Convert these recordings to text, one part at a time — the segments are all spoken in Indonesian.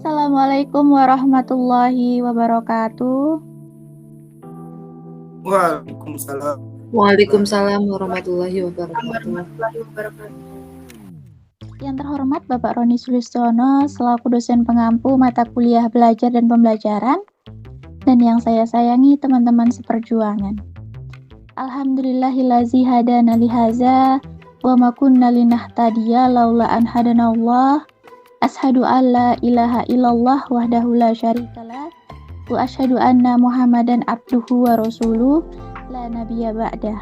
Assalamualaikum warahmatullahi wabarakatuh. Waalaikumsalam. Waalaikumsalam warahmatullahi wabarakatuh. Yang terhormat Bapak Roni Sulistiono selaku dosen pengampu mata kuliah belajar dan pembelajaran, dan yang saya sayangi teman-teman seperjuangan. Alhamdulillahillazi hadana lihaza wa ma kunna linahtadiya laula an hadanallah. Ashhadu an la ilaha illallah wahdahu la syarikalah wa asyhadu anna Muhammadan abduhu wa rasuluh la nabiyya ba'dah.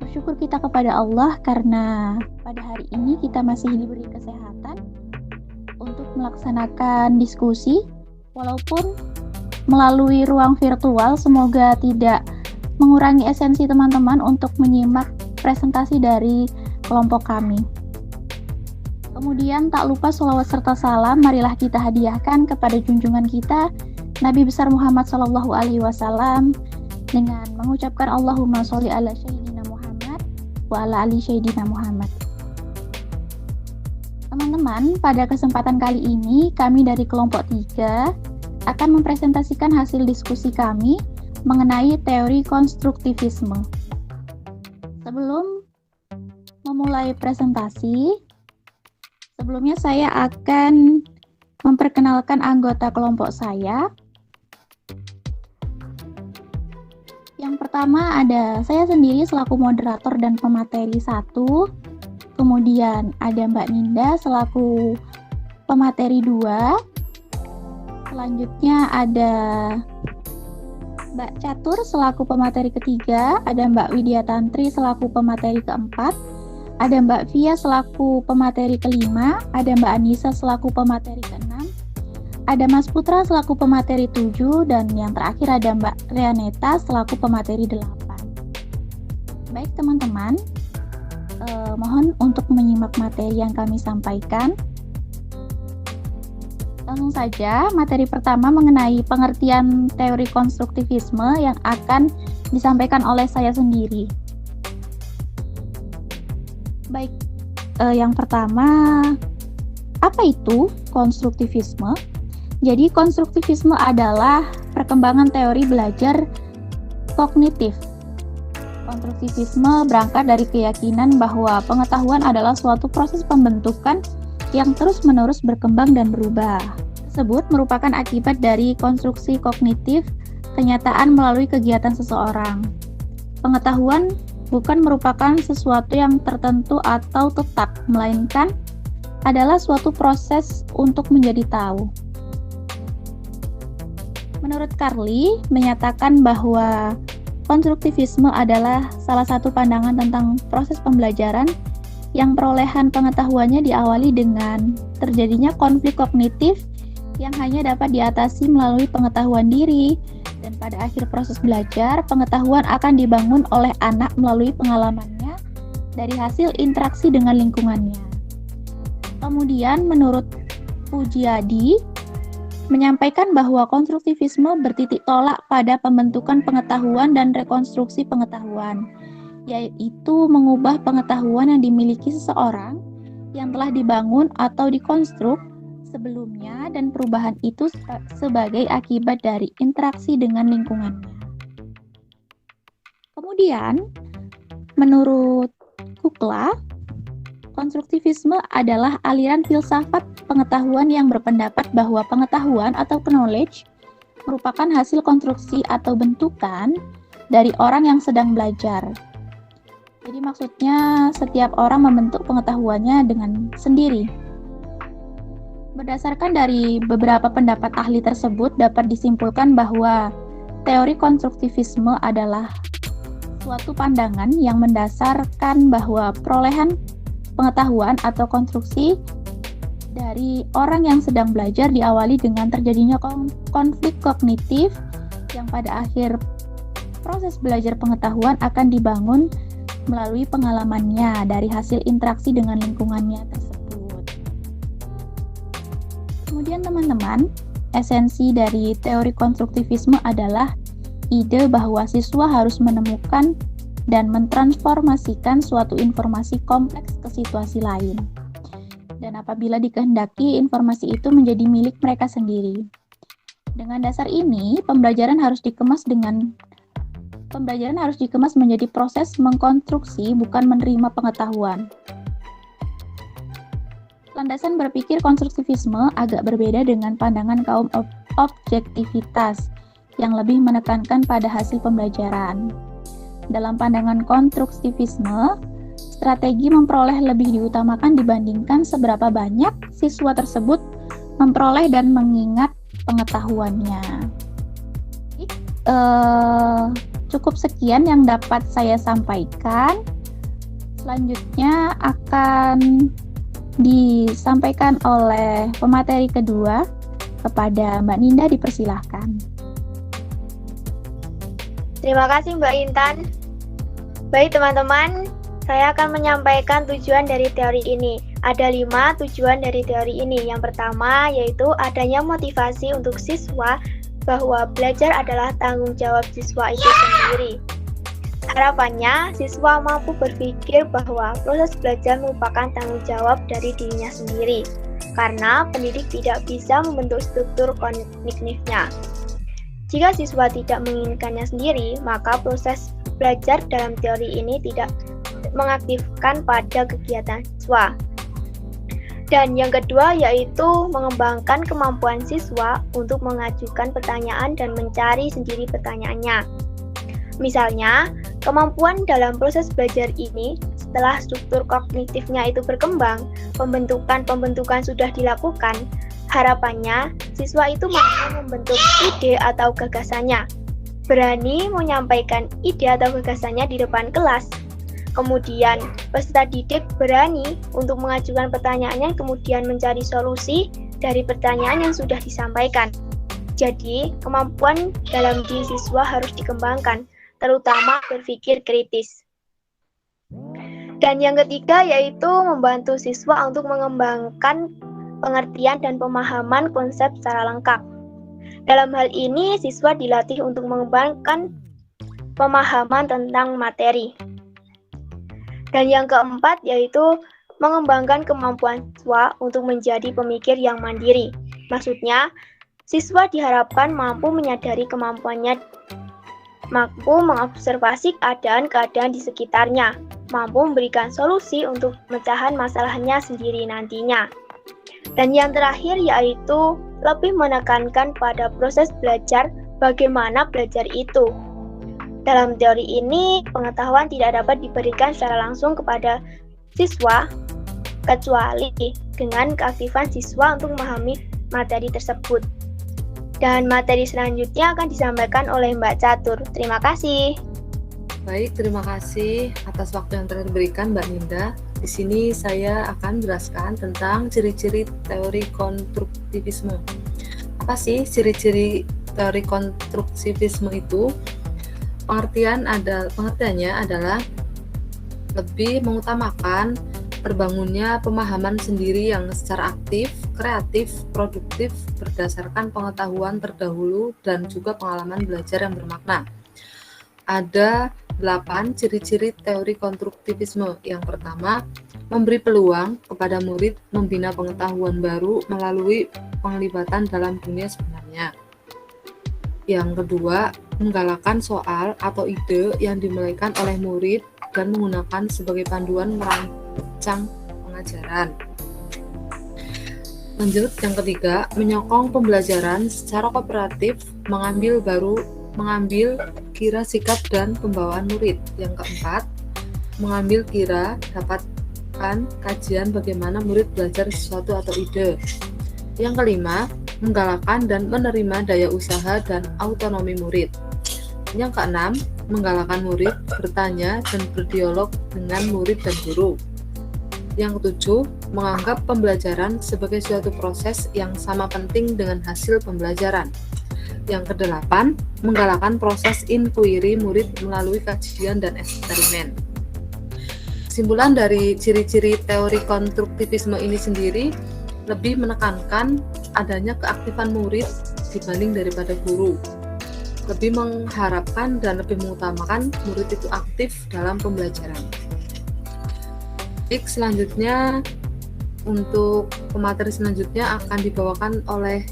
Bersyukur kita kepada Allah karena pada hari ini kita masih diberi kesehatan untuk melaksanakan diskusi walaupun melalui ruang virtual. Semoga tidak mengurangi esensi teman-teman untuk menyimak presentasi dari kelompok kami. Kemudian tak lupa sholawat serta salam marilah kita hadiahkan kepada junjungan kita Nabi besar Muhammad SAW dengan mengucapkan Allahumma sholli ala Sayyidina Muhammad wa ala ali Sayyidina Muhammad. Teman-teman, pada kesempatan kali ini kami dari kelompok 3 akan mempresentasikan hasil diskusi kami mengenai teori konstruktivisme. Sebelum memulai presentasi, sebelumnya saya akan memperkenalkan anggota kelompok saya. Yang pertama ada saya sendiri selaku moderator dan pemateri 1. Kemudian ada Mbak Ninda selaku pemateri 2. Selanjutnya ada Mbak Catur selaku pemateri ketiga. Ada Mbak Widya Tantri selaku pemateri keempat. Ada Mbak Via selaku pemateri kelima, ada Mbak Anissa selaku pemateri keenam, ada Mas Putra selaku pemateri 7, dan yang terakhir ada Mbak Reaneta selaku pemateri 8. Baik teman-teman, mohon untuk menyimak materi yang kami sampaikan. Langsung saja, materi pertama mengenai pengertian teori konstruktivisme yang akan disampaikan oleh saya sendiri. Baik, yang pertama, apa itu konstruktivisme? Jadi, konstruktivisme adalah perkembangan teori belajar kognitif. Konstruktivisme berangkat dari keyakinan bahwa pengetahuan adalah suatu proses pembentukan yang terus-menerus berkembang dan berubah. Tersebut merupakan akibat dari konstruksi kognitif kenyataan melalui kegiatan seseorang. Pengetahuan bukan merupakan sesuatu yang tertentu atau tetap, melainkan adalah suatu proses untuk menjadi tahu. Menurut Carly, menyatakan bahwa konstruktivisme adalah salah satu pandangan tentang proses pembelajaran yang perolehan pengetahuannya diawali dengan terjadinya konflik kognitif yang hanya dapat diatasi melalui pengetahuan diri. Dan pada akhir proses belajar, pengetahuan akan dibangun oleh anak melalui pengalamannya dari hasil interaksi dengan lingkungannya. Kemudian menurut Pujiadi, menyampaikan bahwa konstruktivisme bertitik tolak pada pembentukan pengetahuan dan rekonstruksi pengetahuan, yaitu mengubah pengetahuan yang dimiliki seseorang yang telah dibangun atau dikonstruk sebelumnya, dan perubahan itu sebagai akibat dari interaksi dengan lingkungannya. Kemudian, menurut Kukla, konstruktivisme adalah aliran filsafat pengetahuan yang berpendapat bahwa pengetahuan atau knowledge merupakan hasil konstruksi atau bentukan dari orang yang sedang belajar. Jadi maksudnya setiap orang membentuk pengetahuannya dengan sendiri. Berdasarkan dari beberapa pendapat ahli tersebut, dapat disimpulkan bahwa teori konstruktivisme adalah suatu pandangan yang mendasarkan bahwa perolehan pengetahuan atau konstruksi dari orang yang sedang belajar diawali dengan terjadinya konflik kognitif yang pada akhir proses belajar pengetahuan akan dibangun melalui pengalamannya dari hasil interaksi dengan lingkungannya tersebut. Kemudian teman-teman, esensi dari teori konstruktivisme adalah ide bahwa siswa harus menemukan dan mentransformasikan suatu informasi kompleks ke situasi lain. Dan dan apabila dikehendaki informasi itu menjadi milik mereka sendiri. Dengan dasar ini, pembelajaran harus dikemas menjadi proses mengkonstruksi, bukan menerima pengetahuan. Landasan berpikir konstruktivisme agak berbeda dengan pandangan kaum objektivitas yang lebih menekankan pada hasil pembelajaran. Dalam pandangan konstruktivisme, strategi memperoleh lebih diutamakan dibandingkan seberapa banyak siswa tersebut memperoleh dan mengingat pengetahuannya. Cukup sekian yang dapat saya sampaikan. Selanjutnya akan disampaikan oleh pemateri kedua. Kepada Mbak Ninda dipersilahkan. Terima kasih Mbak Intan. Baik teman-teman, saya akan menyampaikan tujuan dari teori ini. Ada 5 tujuan dari teori ini. Yang pertama yaitu adanya motivasi untuk siswa bahwa belajar adalah tanggung jawab siswa itu sendiri. Harapannya, siswa mampu berpikir bahwa proses belajar merupakan tanggung jawab dari dirinya sendiri, karena pendidik tidak bisa membentuk struktur kognitifnya. Jika siswa tidak menginginkannya sendiri, maka proses belajar dalam teori ini tidak mengaktifkan pada kegiatan siswa. Dan yang kedua yaitu mengembangkan kemampuan siswa untuk mengajukan pertanyaan dan mencari sendiri pertanyaannya. Misalnya, kemampuan dalam proses belajar ini setelah struktur kognitifnya itu berkembang, pembentukan sudah dilakukan, harapannya siswa itu mampu membentuk ide atau gagasannya, berani menyampaikan ide atau gagasannya di depan kelas. Kemudian, peserta didik berani untuk mengajukan pertanyaannya, kemudian mencari solusi dari pertanyaan yang sudah disampaikan. Jadi, kemampuan dalam diri siswa harus dikembangkan, terutama berpikir kritis. Dan yang ketiga yaitu membantu siswa untuk mengembangkan pengertian dan pemahaman konsep secara lengkap. Dalam hal ini, siswa dilatih untuk mengembangkan pemahaman tentang materi. Dan yang keempat yaitu mengembangkan kemampuan siswa untuk menjadi pemikir yang mandiri. Maksudnya, siswa diharapkan mampu menyadari kemampuannya, mampu mengobservasi keadaan-keadaan di sekitarnya, mampu memberikan solusi untuk pemecahan masalahnya sendiri nantinya. Dan yang terakhir yaitu lebih menekankan pada proses belajar, bagaimana belajar itu. Dalam teori ini, pengetahuan tidak dapat diberikan secara langsung kepada siswa, kecuali dengan keaktifan siswa untuk memahami materi tersebut. Dan materi selanjutnya akan disampaikan oleh Mbak Catur. Terima kasih. Baik, terima kasih atas waktu yang telah diberikan Mbak Ninda. Di sini saya akan menjelaskan tentang ciri-ciri teori konstruktivisme. Apa sih ciri-ciri teori konstruktivisme itu? Pengertiannya adalah lebih mengutamakan terbangunnya pemahaman sendiri yang secara aktif, kreatif, produktif berdasarkan pengetahuan terdahulu dan juga pengalaman belajar yang bermakna. Ada 8 ciri-ciri teori konstruktivisme. Yang pertama, memberi peluang kepada murid membina pengetahuan baru melalui penglibatan dalam dunia sebenarnya. Yang kedua, menggalakkan soal atau ide yang dimulaikan oleh murid dan menggunakan sebagai panduan merancang pengajaran. Lanjut, yang ketiga, menyokong pembelajaran secara kooperatif, mengambil kira sikap dan pembawaan murid. Yang keempat, mengambil kira dapatkan kajian bagaimana murid belajar sesuatu atau ide. Yang kelima, menggalakkan dan menerima daya usaha dan autonomi murid. Yang keenam, menggalakkan murid bertanya dan berdialog dengan murid dan guru. Yang ketujuh, menganggap pembelajaran sebagai suatu proses yang sama penting dengan hasil pembelajaran. Yang kedelapan, menggalakkan proses inquiry murid melalui kajian dan eksperimen. Kesimpulan dari ciri-ciri teori konstruktivisme ini sendiri lebih menekankan adanya keaktifan murid dibanding daripada guru. Lebih mengharapkan dan lebih mengutamakan murid itu aktif dalam pembelajaran. Selanjutnya Untuk pemateri selanjutnya akan dibawakan oleh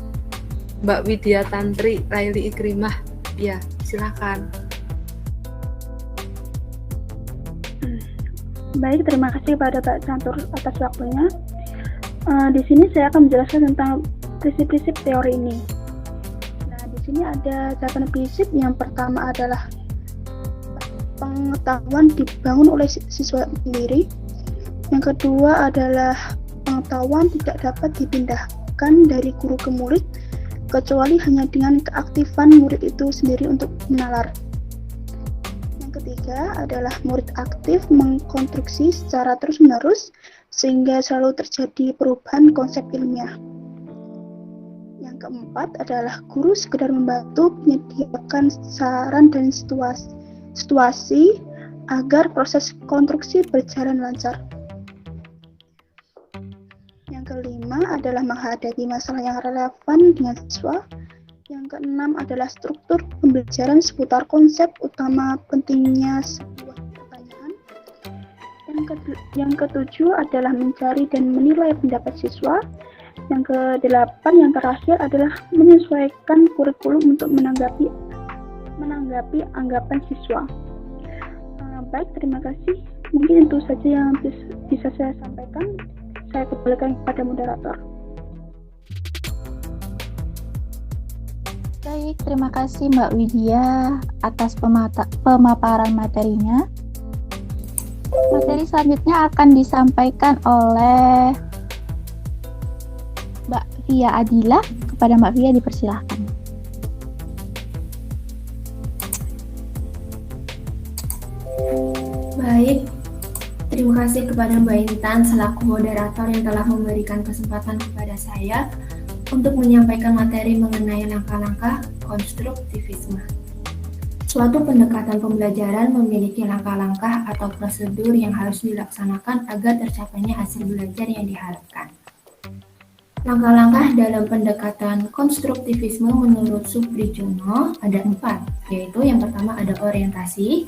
Mbak Widya Tantri Laili Ikrimah. Ya, silakan. Baik, terima kasih kepada Pak Cantur atas waktunya. Di sini saya akan menjelaskan tentang prinsip-prinsip teori ini. Nah, di sini ada 8 prinsip. Yang pertama adalah pengetahuan dibangun oleh siswa sendiri. Yang kedua adalah pengetahuan tidak dapat dipindahkan dari guru ke murid, kecuali hanya dengan keaktifan murid itu sendiri untuk menalar. Yang ketiga adalah murid aktif mengkonstruksi secara terus-menerus sehingga selalu terjadi perubahan konsep ilmiah. Yang keempat adalah guru sekedar membantu menyediakan saran dan situasi agar proses konstruksi berjalan lancar. Yang kelima adalah menghadapi masalah yang relevan dengan siswa. Yang keenam adalah struktur pembelajaran seputar konsep utama pentingnya sebuah pertanyaan. Yang ketujuh adalah mencari dan menilai pendapat siswa. Yang kedelapan, yang terakhir adalah menyesuaikan kurikulum untuk menanggapi anggapan siswa. Baik, terima kasih. Mungkin itu saja yang bisa saya sampaikan. Saya kembalikan kepada moderator. Baik, terima kasih Mbak Widya atas pemaparan materinya. Materi selanjutnya akan disampaikan oleh Mbak Via Adila. Kepada Mbak Via dipersilahkan. Baik, terima kasih kepada Mbak Intan selaku moderator yang telah memberikan kesempatan kepada saya untuk menyampaikan materi mengenai langkah-langkah konstruktivisme. Suatu pendekatan pembelajaran memiliki langkah-langkah atau prosedur yang harus dilaksanakan agar tercapainya hasil belajar yang diharapkan. Langkah-langkah dalam pendekatan konstruktivisme menurut Suprijono ada 4, yaitu yang pertama ada orientasi,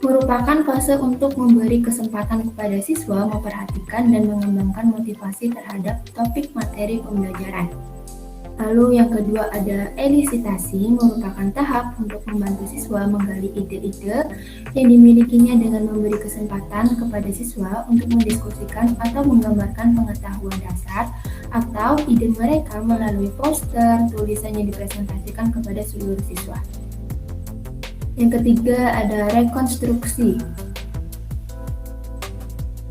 merupakan fase untuk memberi kesempatan kepada siswa memperhatikan dan mengembangkan motivasi terhadap topik materi pembelajaran. Lalu yang kedua ada elisitasi, merupakan tahap untuk membantu siswa menggali ide-ide yang dimilikinya dengan memberi kesempatan kepada siswa untuk mendiskusikan atau menggambarkan pengetahuan dasar atau ide mereka melalui poster, tulisan yang dipresentasikan kepada seluruh siswa. Yang ketiga ada rekonstruksi.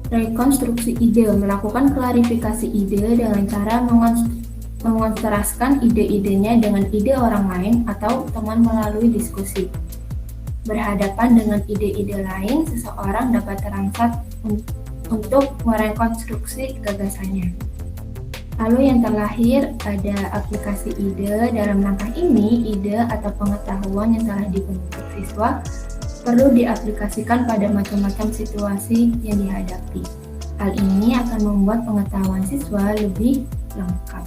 Rekonstruksi ide, melakukan klarifikasi ide dengan cara mengontraskan ide-idenya dengan ide orang lain atau teman melalui diskusi. Berhadapan dengan ide-ide lain, seseorang dapat terangsang untuk merekonstruksi gagasannya. Lalu yang terakhir ada aplikasi ide. Dalam langkah ini, ide atau pengetahuan yang telah dibentuk siswa perlu diaplikasikan pada macam-macam situasi yang dihadapi. Hal ini akan membuat pengetahuan siswa lebih lengkap.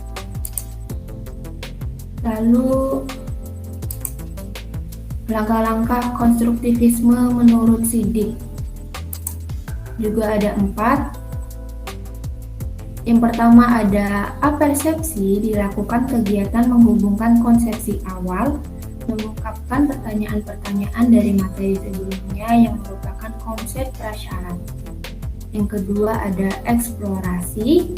Lalu langkah-langkah konstruktivisme menurut Sidik juga ada 4. Yang pertama ada apersepsi, dilakukan kegiatan menghubungkan konsepsi awal, mengungkapkan pertanyaan-pertanyaan dari materi sebelumnya yang merupakan konsep prasyarat. Yang kedua ada eksplorasi,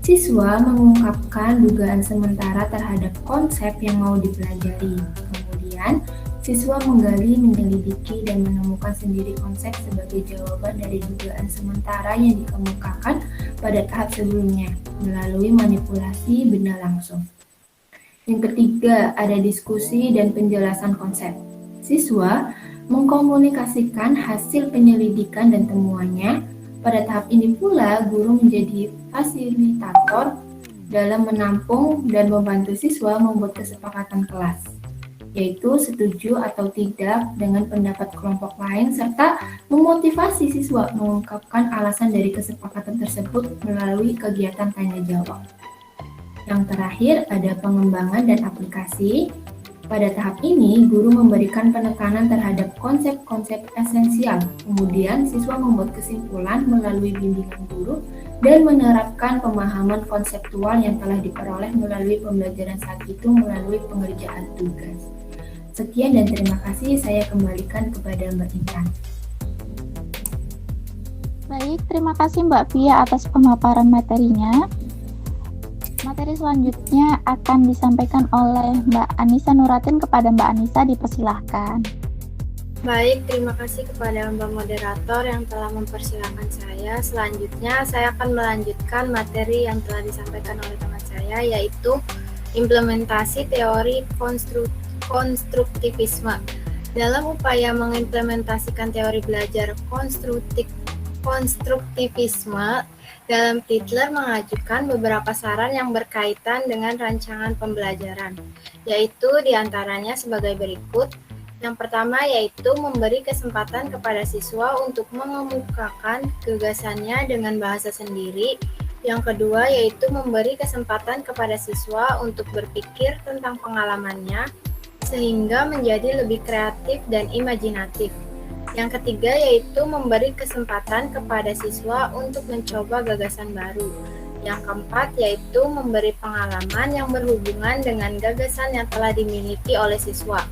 siswa mengungkapkan dugaan sementara terhadap konsep yang mau dipelajari. Kemudian siswa menggali, menyelidiki, dan menemukan sendiri konsep sebagai jawaban dari dugaan sementara yang dikemukakan pada tahap sebelumnya melalui manipulasi benda langsung. Yang ketiga, ada diskusi dan penjelasan konsep. Siswa mengkomunikasikan hasil penyelidikan dan temuannya. Pada tahap ini pula, guru menjadi fasilitator dalam menampung dan membantu siswa membuat kesepakatan kelas, yaitu setuju atau tidak dengan pendapat kelompok lain, serta memotivasi siswa mengungkapkan alasan dari kesepakatan tersebut melalui kegiatan tanya jawab. Yang terakhir ada pengembangan dan aplikasi. Pada tahap ini, guru memberikan penekanan terhadap konsep-konsep esensial. Kemudian, siswa membuat kesimpulan melalui bimbingan guru dan menerapkan pemahaman konseptual yang telah diperoleh melalui pembelajaran saat itu melalui pengerjaan tugas. Sekian dan terima kasih, saya kembalikan kepada Mbak Intan. Baik, terima kasih Mbak Fia atas pemaparan materinya. Materi selanjutnya akan disampaikan oleh Mbak Anissa Nuratin. Kepada Mbak Anissa dipersilahkan. Baik, terima kasih kepada Mbak Moderator yang telah mempersilahkan saya. Selanjutnya, saya akan melanjutkan materi yang telah disampaikan oleh teman saya, yaitu implementasi teori konstruktivisme. Dalam upaya mengimplementasikan teori belajar konstruktivisme, dalam Tytler mengajukan beberapa saran yang berkaitan dengan rancangan pembelajaran, yaitu diantaranya sebagai berikut. Yang pertama yaitu memberi kesempatan kepada siswa untuk mengemukakan gagasannya dengan bahasa sendiri. Yang kedua yaitu memberi kesempatan kepada siswa untuk berpikir tentang pengalamannya sehingga menjadi lebih kreatif dan imajinatif. Yang ketiga yaitu memberi kesempatan kepada siswa untuk mencoba gagasan baru. Yang keempat yaitu memberi pengalaman yang berhubungan dengan gagasan yang telah dimiliki oleh siswa.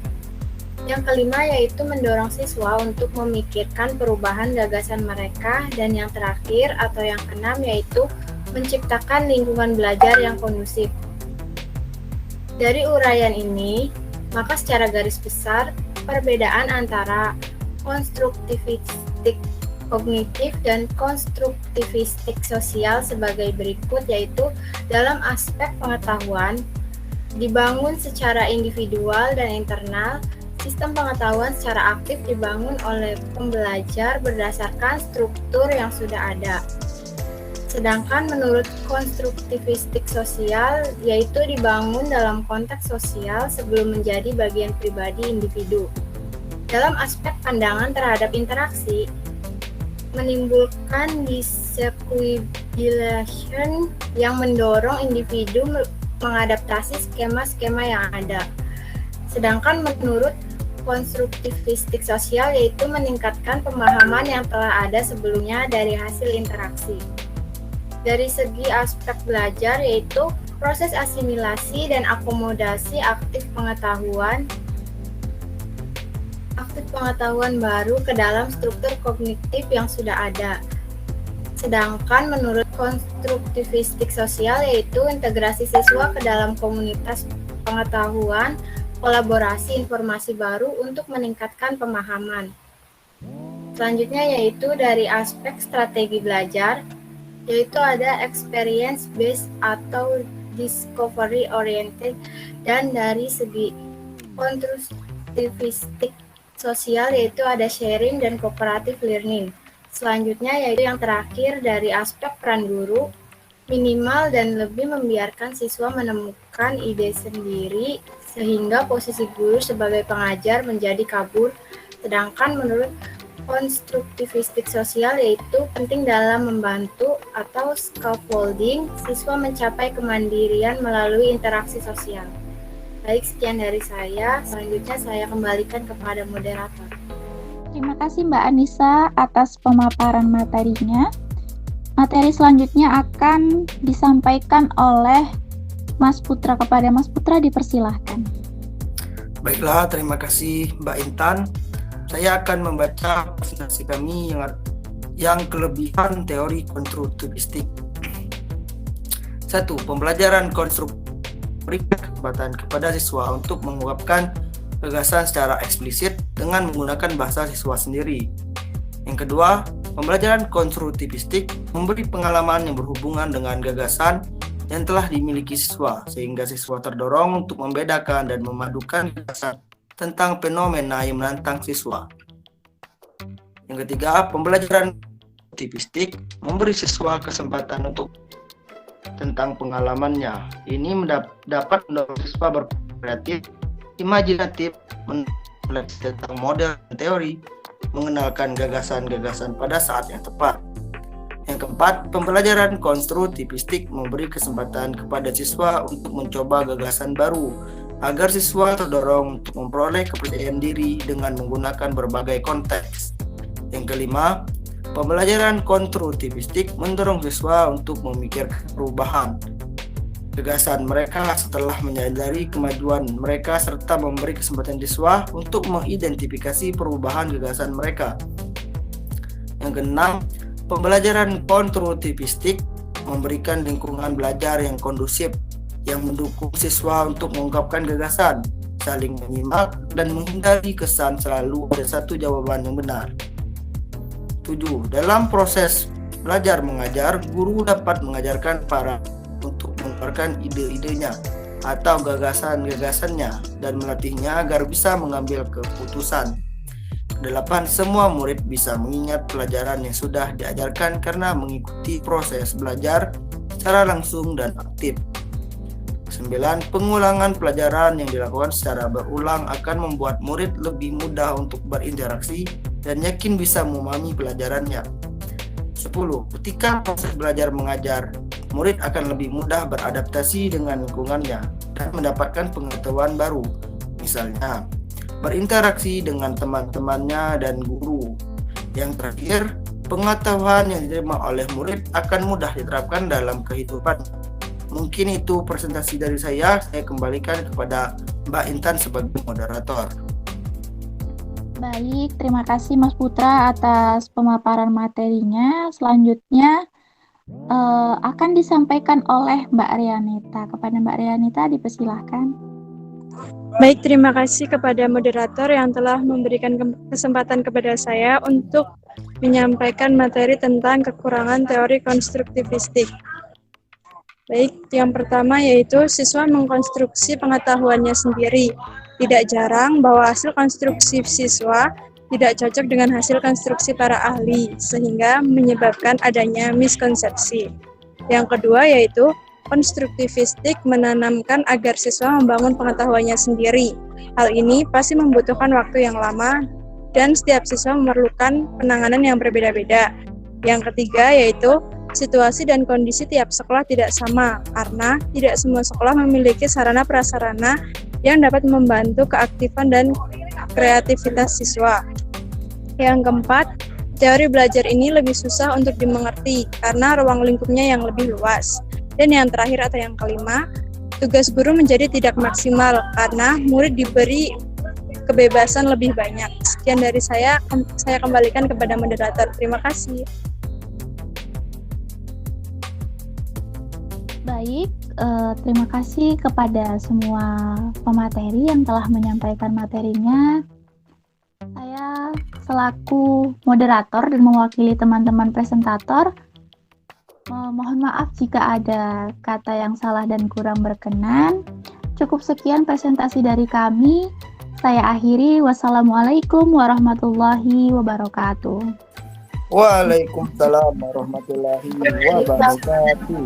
Yang kelima yaitu mendorong siswa untuk memikirkan perubahan gagasan mereka, dan yang terakhir atau yang keenam yaitu menciptakan lingkungan belajar yang kondusif. Dari uraian ini, maka secara garis besar perbedaan antara konstruktivistik kognitif dan konstruktivistik sosial sebagai berikut, yaitu dalam aspek pengetahuan dibangun secara individual dan internal. Sistem pengetahuan secara aktif dibangun oleh pembelajar berdasarkan struktur yang sudah ada. Sedangkan menurut konstruktivistik sosial, yaitu dibangun dalam konteks sosial sebelum menjadi bagian pribadi individu. Dalam aspek pandangan terhadap interaksi, menimbulkan disequilibrium yang mendorong individu mengadaptasi skema-skema yang ada. Sedangkan menurut konstruktivistik sosial yaitu meningkatkan pemahaman yang telah ada sebelumnya dari hasil interaksi. Dari segi aspek belajar yaitu proses asimilasi dan akomodasi aktif pengetahuan baru ke dalam struktur kognitif yang sudah ada. Sedangkan menurut konstruktivistik sosial yaitu integrasi siswa ke dalam komunitas pengetahuan, kolaborasi informasi baru untuk meningkatkan pemahaman. Selanjutnya yaitu dari aspek strategi belajar, yaitu ada experience based atau discovery oriented, dan dari segi konstruktivistik sosial yaitu ada sharing dan cooperative learning. Selanjutnya yaitu yang terakhir dari aspek peran guru, minimal dan lebih membiarkan siswa menemukan ide sendiri sehingga posisi guru sebagai pengajar menjadi kabur. Sedangkan menurut konstruktivistik sosial yaitu penting dalam membantu atau scaffolding siswa mencapai kemandirian melalui interaksi sosial. Baik, sekian dari saya. Selanjutnya saya kembalikan kepada moderator. Terima kasih Mbak Anissa atas pemaparan materinya. Materi selanjutnya akan disampaikan oleh Mas Putra. Kepada Mas Putra dipersilahkan. Baiklah, terima kasih Mbak Intan. Saya akan membaca presentasi kami yang kelebihan teori konstruktivistik. 1. Pembelajaran konstruktif berikan kesempatan kepada siswa untuk mengungkapkan gagasan secara eksplisit dengan menggunakan bahasa siswa sendiri. Yang kedua, pembelajaran konstruktivistik memberi pengalaman yang berhubungan dengan gagasan yang telah dimiliki siswa, sehingga siswa terdorong untuk membedakan dan memadukan gagasan tentang fenomena yang menantang siswa. Yang ketiga, pembelajaran konstruktivistik memberi siswa kesempatan untuk tentang pengalamannya. Ini dapat mendorong siswa berkreatif, imajinatif, meneliti tentang model dan teori, mengenalkan gagasan-gagasan pada saat yang tepat. Yang keempat, pembelajaran konstruktivistik memberi kesempatan kepada siswa untuk mencoba gagasan baru, agar siswa terdorong untuk memperoleh kepercayaan diri dengan menggunakan berbagai konteks. Yang kelima, Pembelajaran konstruktivistik mendorong siswa untuk memikirkan perubahan gagasan mereka setelah menyadari kemajuan mereka serta memberi kesempatan siswa untuk mengidentifikasi perubahan gagasan mereka. Yang keenam, pembelajaran konstruktivistik memberikan lingkungan belajar yang kondusif yang mendukung siswa untuk mengungkapkan gagasan, saling menyimak, dan menghindari kesan selalu ada satu jawaban yang benar. 7. Dalam proses belajar mengajar, guru dapat mengajarkan para untuk mengeluarkan ide-idenya atau gagasan-gagasannya dan melatihnya agar bisa mengambil keputusan. 8. Semua murid bisa mengingat pelajaran yang sudah diajarkan karena mengikuti proses belajar secara langsung dan aktif. 9. Pengulangan pelajaran yang dilakukan secara berulang akan membuat murid lebih mudah untuk berinteraksi dan yakin bisa memahami pelajarannya. 10. Ketika proses belajar mengajar, murid akan lebih mudah beradaptasi dengan lingkungannya dan mendapatkan pengetahuan baru. Misalnya, berinteraksi dengan teman-temannya dan guru. Yang terakhir, pengetahuan yang diterima oleh murid akan mudah diterapkan dalam kehidupan. Mungkin itu presentasi dari saya kembalikan kepada Mbak Intan sebagai moderator. Baik, terima kasih Mas Putra atas pemaparan materinya. Selanjutnya akan disampaikan oleh Mbak Rianita. Kepada Mbak Rianita dipersilahkan. Baik, terima kasih kepada moderator yang telah memberikan kesempatan kepada saya untuk menyampaikan materi tentang kekurangan teori konstruktivistik. Baik, yang pertama yaitu siswa mengkonstruksi pengetahuannya sendiri. Tidak jarang bahwa hasil konstruksi siswa tidak cocok dengan hasil konstruksi para ahli, sehingga menyebabkan adanya miskonsepsi. Yang kedua yaitu konstruktivistik menanamkan agar siswa membangun pengetahuannya sendiri. Hal ini pasti membutuhkan waktu yang lama dan setiap siswa memerlukan penanganan yang berbeda-beda. Yang ketiga yaitu situasi dan kondisi tiap sekolah tidak sama karena tidak semua sekolah memiliki sarana prasarana yang dapat membantu keaktifan dan kreativitas siswa. Yang keempat, teori belajar ini lebih susah untuk dimengerti karena ruang lingkupnya yang lebih luas. Dan yang terakhir atau yang kelima, tugas guru menjadi tidak maksimal karena murid diberi kebebasan lebih banyak. Sekian dari saya kembalikan kepada moderator. Terima kasih. Baik, terima kasih kepada semua pemateri yang telah menyampaikan materinya. Saya selaku moderator dan mewakili teman-teman presentator, mohon maaf jika ada kata yang salah dan kurang berkenan. Cukup sekian presentasi dari kami. Saya akhiri. Wassalamualaikum warahmatullahi wabarakatuh. Waalaikumsalam warahmatullahi wabarakatuh.